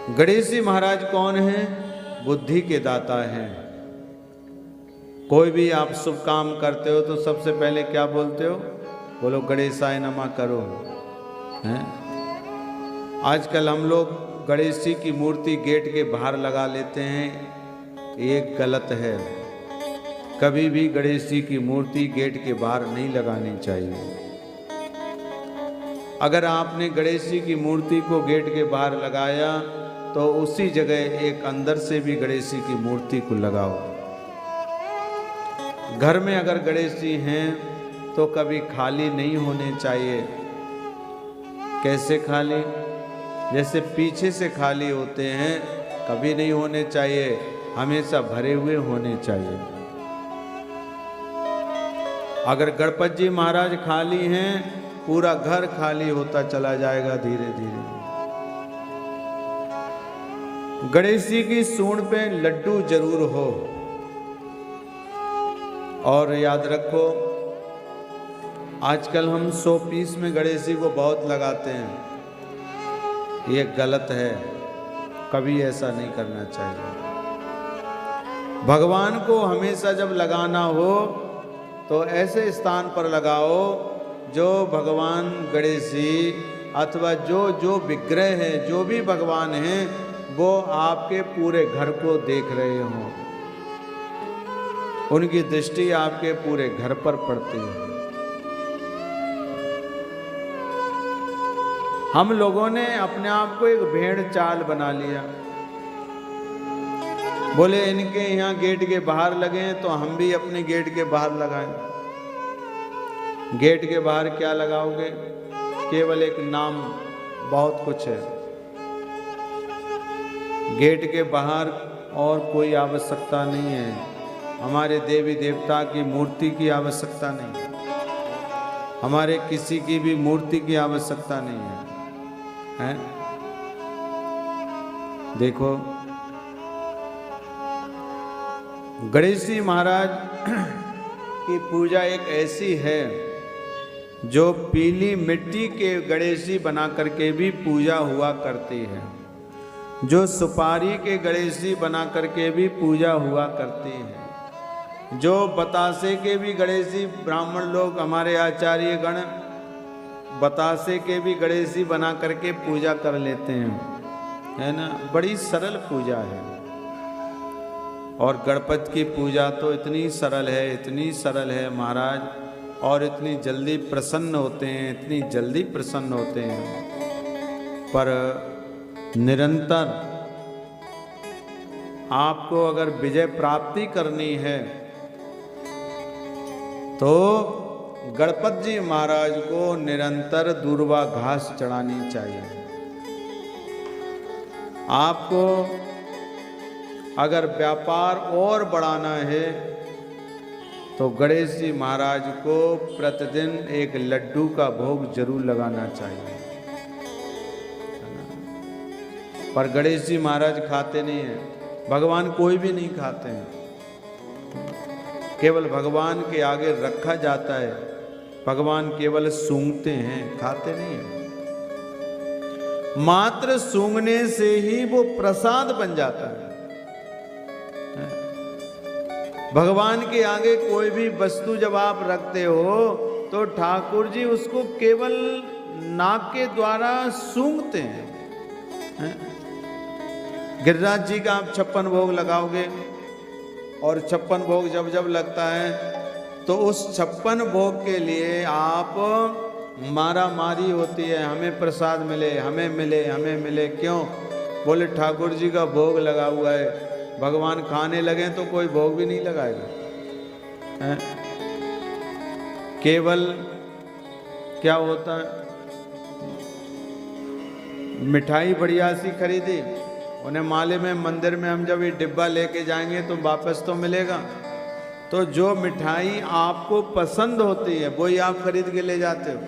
गणेश जी महाराज कौन हैं? बुद्धि के दाता हैं। कोई भी आप शुभ काम करते हो तो सबसे पहले क्या बोलते हो? बोलो गणेशाय नमः करो। हैं? आजकल हम लोग गणेश जी की मूर्ति गेट के बाहर लगा लेते हैं, ये गलत है। कभी भी गणेश जी की मूर्ति गेट के बाहर नहीं लगानी चाहिए। अगर आपने गणेश जी की मूर्ति को गेट के बाहर लगाया तो उसी जगह एक अंदर से भी गणेश जी की मूर्ति को लगाओ। घर में अगर गणेश जी हैं तो कभी खाली नहीं होने चाहिए। कैसे खाली? जैसे पीछे से खाली होते हैं, कभी नहीं होने चाहिए, हमेशा भरे हुए होने चाहिए। अगर गणपति जी महाराज खाली हैं, पूरा घर खाली होता चला जाएगा धीरे धीरे। गणेश जी की सूंड पे लड्डू जरूर हो। और याद रखो, आजकल हम 100 पीस में गणेश जी को बहुत लगाते हैं, ये गलत है। कभी ऐसा नहीं करना चाहिए। भगवान को हमेशा जब लगाना हो तो ऐसे स्थान पर लगाओ जो भगवान गणेश जी अथवा जो विग्रह है, जो भी भगवान हैं, वो आपके पूरे घर को देख रहे हों, उनकी दृष्टि आपके पूरे घर पर पड़ती है। हम लोगों ने अपने आप को एक भेड़ चाल बना लिया। बोले इनके यहाँ गेट के बाहर लगे तो हम भी अपने गेट के बाहर लगाएं। गेट के बाहर क्या लगाओगे? केवल एक नाम, बहुत कुछ है। गेट के बाहर और कोई आवश्यकता नहीं है। हमारे देवी देवता की मूर्ति की आवश्यकता नहीं है, हमारे किसी की भी मूर्ति की आवश्यकता नहीं है, हैं? देखो, गणेश जी महाराज की पूजा एक ऐसी है जो पीली मिट्टी के गणेश जी बना करके भी पूजा हुआ करती है, जो सुपारी के गणेश जी बना करके भी पूजा हुआ करती है, जो बतासे के भी गणेश जी ब्राह्मण लोग, हमारे आचार्य गण बतासे के भी गणेश जी बना करके पूजा कर लेते हैं, है ना। बड़ी सरल पूजा है। और गणपति की पूजा तो इतनी सरल है, इतनी सरल है महाराज, और इतनी जल्दी प्रसन्न होते हैं, इतनी जल्दी प्रसन्न होते हैं। पर निरंतर आपको अगर विजय प्राप्ति करनी है तो गणपति जी महाराज को निरंतर दूर्वा घास चढ़ानी चाहिए। आपको अगर व्यापार और बढ़ाना है तो गणेश जी महाराज को प्रतिदिन एक लड्डू का भोग जरूर लगाना चाहिए। पर गणेश जी महाराज खाते नहीं हैं, भगवान कोई भी नहीं खाते हैं, केवल भगवान के आगे रखा जाता है। भगवान केवल सूंघते हैं, खाते नहीं हैं। मात्र सूंघने से ही वो प्रसाद बन जाता है। भगवान के आगे कोई भी वस्तु जब आप रखते हो तो ठाकुर जी उसको केवल नाक के द्वारा सूंघते हैं। गिरिराज जी का आप 56 भोग लगाओगे और 56 भोग जब जब लगता है तो उस 56 भोग के लिए आप मारा मारी होती है, हमें प्रसाद मिले, हमें मिले, हमें मिले। क्यों? बोले ठाकुर जी का भोग लगा हुआ है, भगवान खाने लगे तो कोई भोग भी नहीं लगाएगा, है? केवल क्या होता है, मिठाई बढ़िया सी खरीदी, उन्हें माले में मंदिर में हम जब ये डिब्बा लेके जाएंगे तो वापस तो मिलेगा। तो जो मिठाई आपको पसंद होती है वही आप खरीद के ले जाते हो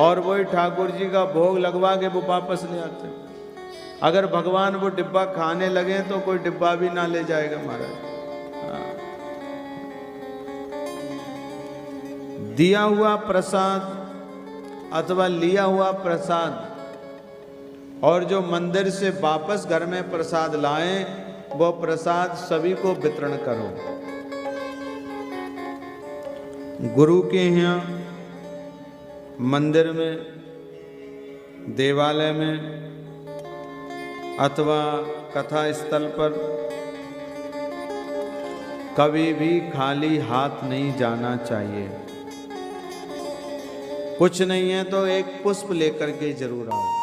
और वही ठाकुर जी का भोग लगवा के वो वापस ले आते हो। अगर भगवान वो डिब्बा खाने लगे तो कोई डिब्बा भी ना ले जाएगा महाराज। दिया हुआ प्रसाद अथवा लिया हुआ प्रसाद और जो मंदिर से वापस घर में प्रसाद लाएं, वो प्रसाद सभी को वितरण करो। गुरु के यहाँ मंदिर में, देवालय में अथवा कथा स्थल पर कभी भी खाली हाथ नहीं जाना चाहिए। कुछ नहीं है तो एक पुष्प लेकर के जरूर आओ।